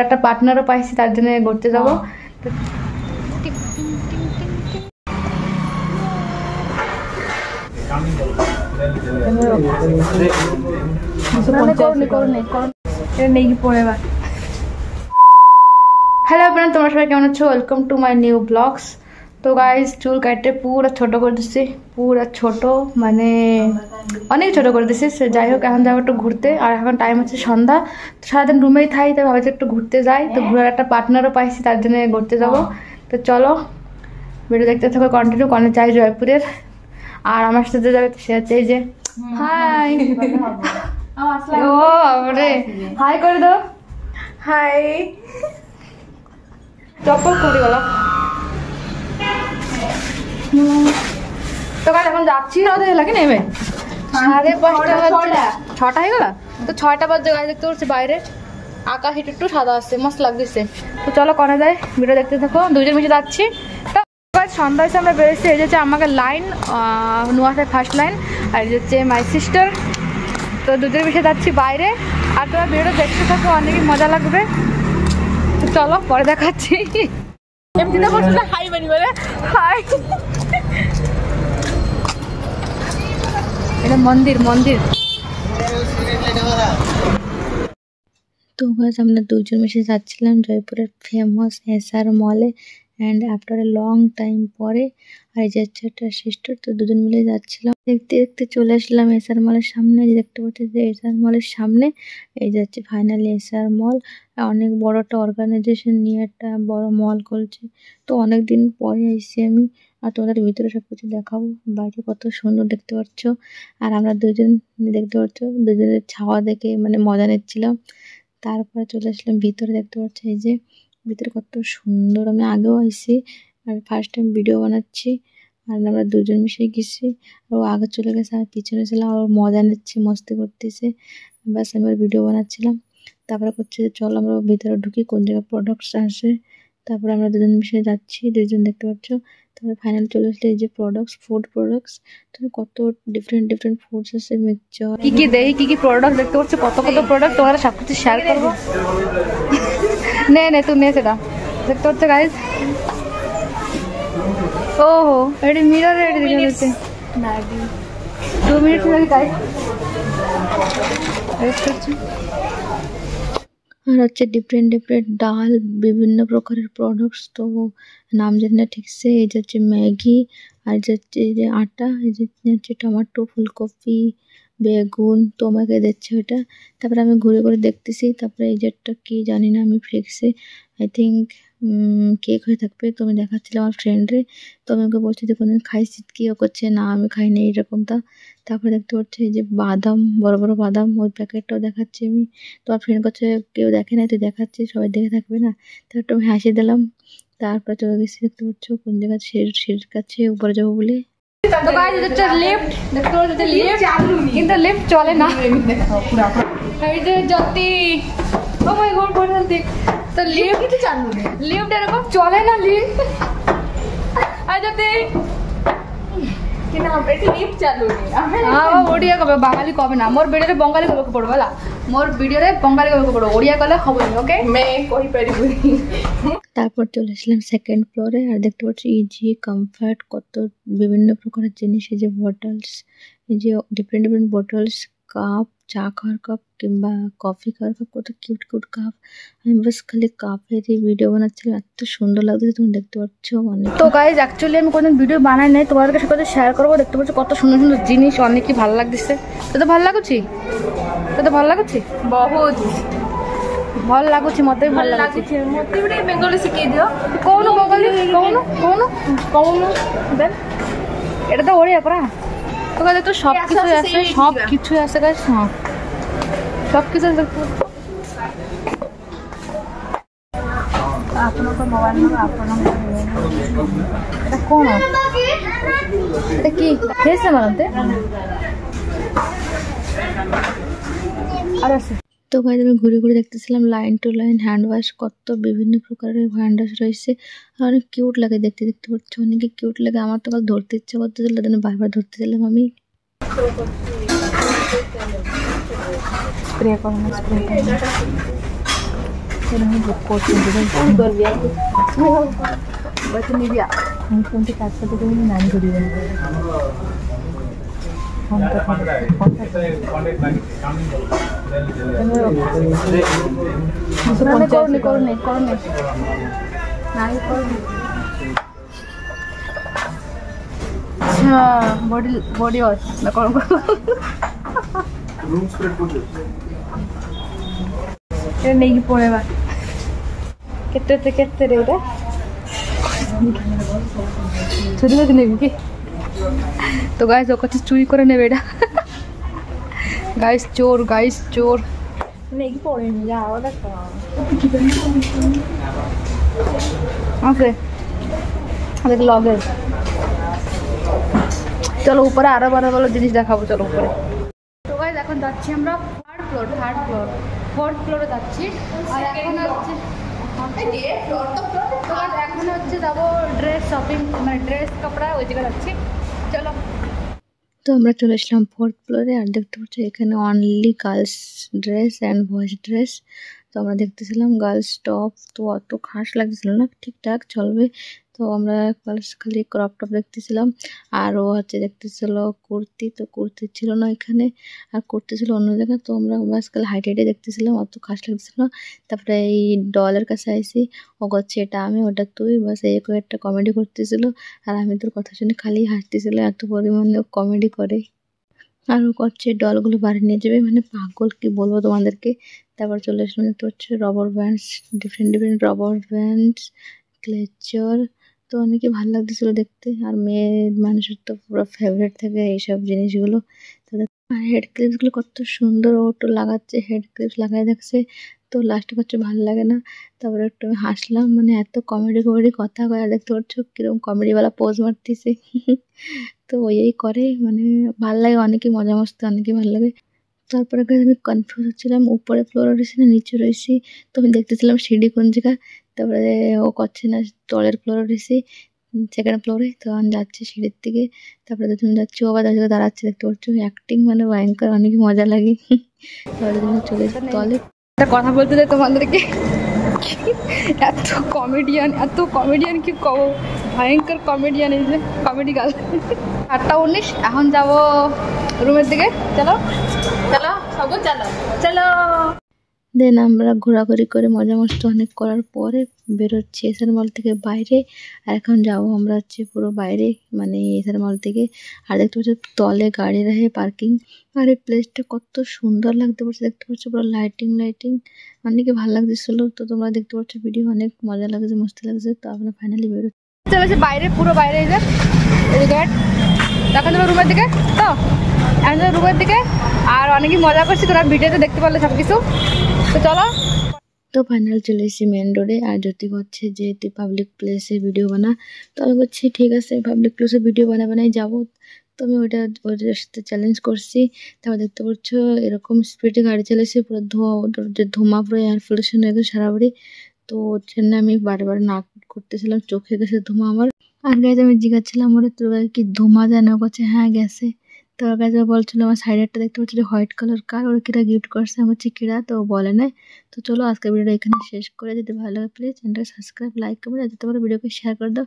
একটা পার্টনারও পাইছি, তার জন্য ঘুরতে যাবো। হ্যালো আপনারা, তোমরা সবাই কেমন আছো? Welcome to my new vlogs. তো গাইজ চুল কাটতে পুরো ছোট করে দিচ্ছি, পুরো ছোট মানে অনেক ছোট করে দিচ্ছি। যাই হোক, এখন যাবো একটু ঘুরতে, আর এখন টাইম হচ্ছে সন্ধ্যা। তো সারাদিন রুমেই থাই, তাই ভাবছি একটু ঘুরতে যাই। তো ঘোরার একটা পার্টনারও পাইছি, তার জন্য ঘুরতে যাবো। তো চলো ভিডিও দেখতে থাকো কন্টিনিউ। কনে চাই জয়পুরের, আর আমার সাথে যাবে সে হচ্ছে এই যে হাই। ও বাবারে, হাই করে দাও। হাই। চপ্পল করে গেল। তো কাল এখন যাচ্ছি, লাগে নেবে 5:30 6টা হয়ে গেল। তো 6টা বাজে গাড়ি দেখতে পাচ্ছি বাইরে, আকাশ একটু সাদা আসছে, মস্ত লাগতেছে। তো চলো করা যায়, ভিডিও দেখতে থাকো। দুজন মিশে যাচ্ছি। সন্ধ্যা হয়েছে, আমরা বেরোচ্ছি। এই যে আমাকে লাইন নোয়াখালী ফার্স্ট লাইন, আর এই হচ্ছে মাই সিস্টার। তো দুজন মিশে যাচ্ছি বাইরে, আর তোমরা ভিডিও দেখতে থাকো, অনেকই মজা লাগবে। তো চলো পরে দেখাচ্ছি। এমনিতে বলছিল হাই বানি বলে হাই। এটা মন্দির মন্দির। তো গাইস আমরা দুজন মিশে যাচ্ছিলাম জয়পুরের ফেমাস এসআর মলে, and after a long time পরে। আর এই যে একটা সিস্টার, তো দুজন মিলে যাচ্ছিলাম। দেখতে দেখতে চলে আসলাম এসআর মলের সামনে। দেখতে পাচ্ছি যে এসআর মলের সামনে এই যাচ্ছে ফাইনালি এসআর মল। অনেক বড় একটা অর্গানাইজেশন নিয়ে একটা বড় মল খুলছে। তো অনেকদিন পরে আইসি আমি, আর তোমাদের ভিতরে সবকিছু দেখাবো। বাইরে কত সুন্দর দেখতে পাচ্ছ, আর আমরা দুজন দেখতে পাচ্ছ দুজনের ছাওয়া দেখে মানে মজা নিচ্ছিলাম। তারপরে চলে আসলাম ভিতরে। দেখতে পাচ্ছি এই যে ভিতরে কত সুন্দর। আমি আগেও আইসি, আর ফার্স্ট টাইম ভিডিও বানাচ্ছি। আর আমরা দুজন মিশে গেছি, আর ও আগে চলে গেছে, আর পিছনে ছিলাম, আর মজা নিচ্ছে, মস্তি করতেছে। ব্যাস আমি ভিডিও বানাচ্ছিলাম। তারপরে করছে যে চল আমরা ভিতরে ঢুকি, কোন জায়গায় প্রোডাক্টস আসে। তারপরে আমরা দুজন মিশে যাচ্ছি, দুজন দেখতে পাচ্ছ। তারপরে ফাইনাল চলে আসলে এই যে প্রোডাক্টস, ফুড প্রোডাক্টস। তো কত ডিফারেন্ট ডিফারেন্ট ফুডস আছে, মিক্সচার কি কি দেই, কি কি প্রোডাক্ট দেখতে পাচ্ছ, কত কত প্রোডাক্ট। তোমার সব কিছু শেয়ার করবো। নে নে তুই নে, সেটা দেখতে পাচ্ছ গাইজ। ওহো, এটি মিরর রেডি দেখা যাচ্ছে। 2 মিনিট লাগে গাইজ। আর হচ্ছে ডিফারেন্ট ডিফারেন্ট ডাল, বিভিন্ন প্রকারের প্রোডাক্টস। তো নাম জানি না ঠিকসে। এই যে হচ্ছে ম্যাগি, আর যে হচ্ছে এই যে আটা, এই যে হচ্ছে টমেটো, ফুলকপি, বেগুন। তো আমাকে দিচ্ছে ওটা। তারপরে আমি ঘুরে ঘুরে দেখতেছি। তারপরে এই যে একটা কি জানি না, আমি ফ্লেক্সে আই থিঙ্ক কেক হয়ে থাকবে। তো আমি দেখাচ্ছিলাম আমার ফ্রেন্ডরে। তো আমি ওকে বলছি যে কোনদিন খাইছি কি, ও করছে না আমি খাইনি এইরকমটা। তারপরে দেখতে পাচ্ছি এই যে বাদাম, বড় বড় বাদাম, ওই প্যাকেটটাও দেখাচ্ছি আমি। তো আমার ফ্রেন্ড করছে কেউ দেখে নাই, তুই দেখাচ্ছিস, সবাই দেখে থাকবে না। তো একটু আমি হাসি দিলাম। তারপরে চলে গেছি। দেখতে পাচ্ছ কোন জায়গায় সিঁড়ির কাছে উপরে যাবো বলে। তো গাইস এটা হচ্ছে লিফট, দেখতে পাচ্ছ যে লিফট চালু, কিন্তু লিফট চলে না। এই যে জ্যোতি, ও মাই গড কোথায় দেখ। তো লিফট কি চালু নেই, লিফট এরকম চলে না লিফট। আই জ্যোতি কিনা বেটি লিফট চালু নেই। হ্যাঁ ওড়িয়া কবে, বাঙালি কবে না। মোর ভিডিওরে বঙ্গালী কবে পড়ব ହେଲା, মোর ভিডিওরে বঙ্গালী কবে পড়ব, ওড়িয়া কলে হবনি। ওকে মে কই পারিবনি। তারপর চলে আসলাম সেকেন্ড ফ্লোরে, আর দেখতে পাচ্ছি ইজি কমফর্ট, কত বিভিন্ন প্রকারের জিনিস। এই যে বটলস, এই যে ডিফারেন্ট ডিফারেন্ট বটলস, কাপ, চা খাওয়ার কাপ কিংবা কফি খাওয়ার কাপ, কত কিউট কিউট কাপ। আমি বাস খালি কাপের ভিডিও বানাচ্ছিলাম, এত সুন্দর লাগছে, তুমি দেখতে পাচ্ছ অনেক। তো গাইজ অ্যাকচুয়ালি আমি কোনো ভিডিও বানাই নাই, তোমাদের সাথে শেয়ার করবো। দেখতে পাচ্ছ কত সুন্দর সুন্দর জিনিস, অনেকই ভালো লাগতেছে। তো ভালো লাগুছি, তো ভালো লাগুছি, বহুত ভাল লাগুଛି, ମତେ ବି ଭଲ ଲାଗୁଛି। ମତେ ବି ଟିକେ ବେଙ୍ଗଲି ଶିଖେଇ ଦିଅ। କହୁନୁ ବେଙ୍ଗଲି, କହୁନୁ କହୁନୁ କହୁନୁ ଦେନ୍। এটা তো ওড়িয়া পড়া। তো কাজে তো সব কিছু আছে, সব কিছু আছে গাইস। হ্যাঁ সব কিছু আছে। ଆପଣଙ୍କ ମୋବାଇଲ ନମ୍ବର ଆପଣଙ୍କ এটা কোন, এটা কি ফেস মারতে আর আছে। তো গাইজ আমি ঘুরে ঘুরে দেখতেছিলাম line to line hand wash, কত বিভিন্ন প্রকারের হ্যান্ড ওয়াশ রয়েছে। আর অনেক কিউট লাগে দেখতে, দেখতে পাচ্ছি অনেকে কিউট লাগে। আমার তো কাল ধরতে ইচ্ছা করতেছিল, তাদের বারবার ধরতেছিলাম আমি। স্প্রে করুন, স্প্রে করুন। আমি বুক করছি নিবিয়া আমি ফোনটি কাজ করতে তুমি নানি ঘুরি बॉडी बॉडी वॉश ना कौन रूम स्प्रेड कर दो ये नहीं पड़ेगा कितने रे उधर चुरी कर देने की तो गाइस वो कुछ चुरी करे ने बेटा गाइस चोर नहीं पड़ेगा जाओ देखो ओके देख लॉगर चलो ऊपर आरो बारो वाला जिनिस देखाबो चलो ऊपर तो गाइस এখন যাচ্ছি আমরা থার্ড ফ্লোরে যাচ্ছি আর এখন হচ্ছে এখন হচ্ছে যাবো ড্রেস শপিং মানে ড্রেস কাপড়া ওই জায়গায় যাচ্ছি চলো তো আমরা চলে আসলাম ফোর্থ ফ্লোরে আর দেখতে পাচ্ছি এখানে only girls dress and boys dress তো আমরা দেখতেছিলাম গার্লস টপ তো অত খাস লাগছিল না ঠিকঠাক চলবে তো আমরা খালি ক্রপ টপ দেখতেছিলাম আর ও হচ্ছে দেখতেছিল কুর্তি তো কুর্তি ছিল না এখানে আর কুর্তি ছিল অন্য জায়গায় তো আমরা বাস খালি হাইটে দেখতেছিলাম অত খাস লাগছিল না তারপরে এই ডলের কাছে আইসি ও করছে এটা আমি ওটা তুই বাস এই একটা কমেডি করতেছিল আর আমি তোর কথা শুনে খালি হাসতেছিল এত পরিমাণে কমেডি করে আর ও করছে ডলগুলো বাড়ি নিয়ে যাবে মানে পাগল কি বলবো তোমাদেরকে তারপর চলে আসলাম দেখতে পাচ্ছি rubber bands different rubber bands ক্লেচার তো অনেকে ভালো লাগতেছিল দেখতে আর মেয়ে মানুষের তো পুরো ফেভারিট থাকে এইসব জিনিসগুলো আর হেড ক্লিপসগুলো কত সুন্দর ওটো লাগাচ্ছে হেড ক্লিপস লাগাই দেখছে তো লাস্টে করছে ভালো লাগে না তারপরে একটু আমি হাসলাম মানে এত কমেডি কথা কয় আর দেখতে পাচ্ছ কিরকম কমেডিওয়ালা পোজ মারতেছে তো ওই করে মানে ভালো লাগে অনেকেই মজা মস্তি অনেকেই ভালো লাগে তারপরে আমি কনফিউজ হচ্ছিলাম উপরে ফ্লোরে রয়েছি না নিচে রয়েছি তো আমি দেখতেছিলাম সিঁড়ি কোন জায়গা তারপরে ও করছে না তলের ফ্লোরে রয়েছি সেকেন্ড ফ্লোরে তো আমি যাচ্ছি সিঁড়ির দিকে তারপরে তুমি যাচ্ছি ও আবার জায়গায় দাঁড়াচ্ছে দেখতে পাচ্ছ অ্যাক্টিং মানে ভয়ঙ্কর অনেক মজা লাগে তারপরে তুমি চলে এসে তলে একটা কথা বলতে চাই তোমাদেরকে এত কমেডিয়ান কি কব ভয়ঙ্কর কমেডিয়ান এই যে কমেডি গার্ল 8:19 এখন যাব রুমের দিকে চলো চলো দেন আমরা ঘোরাঘুরি করে মজা মস্তি অনেক করার পরে বেরোচ্ছি এসআর মল থেকে বাইরে আর এখন যাবো আমরা হচ্ছে পুরো বাইরে মানে এসআর মল থেকে আর দেখতে পাচ্ছি তলে গাড়ি রাখে পার্কিং আর এই প্লেসটা কত সুন্দর লাগতে পারছে দেখতে পাচ্ছ পুরো লাইটিং অনেকে ভালো লাগতেছিল তো তোমরা দেখতে পাচ্ছ ভিডিও অনেক মজা লাগছে মস্তি লাগছে তো আমরা ফাইনালি বেরোচ্ছি চলেছে বাইরে পুরো বাইরে এই যে গেট তখন তোমার রুমের দিকে তো এখন রুমের দিকে আর অনেকেই মজা করছি তোরা ভিডিওতে দেখতে পারলে সব কিছু তো চলো তো ফাইনাল চলে এসেছি মেন রোডে আর জ্যোতি করছে যে তুই পাবলিক প্লেসে ভিডিও বানা তো আমি বলছি ঠিক আছে পাবলিক প্লেসে ভিডিও বানাই যাবো তো আমি ওদের সাথে চ্যালেঞ্জ করছি তারপর দেখতে পাচ্ছ এরকম স্পিডে গাড়ি চালিয়েছে পুরো ধোঁয়া পুরো এয়ার পলিউশন হয়ে গেছে সারা বাড়ি তো ওর জন্য আমি বারবার না করতেছিলাম চোখে গেছে ধোঁয়া আমার আর গাইজ আমি জিজ্ঞাসছিলাম ওরা তোর কি ধোঁয়া যায় না করছে হ্যাঁ গেছে তো ওর কাছে বলছিল আমার সাইড একটা দেখতে পাচ্ছি যে হোয়াইট কালার কার ওরা কিরা গিফট করছে আমি হচ্ছে কিরা তো বলে নাই তো চলো আজকের ভিডিওটা এখানে শেষ করে যদি ভালো লাগে প্লিজ চ্যানেলটা সাবস্ক্রাইব লাইক কমেন্ট আর যেতে পারো ভিডিওকে শেয়ার করে দাও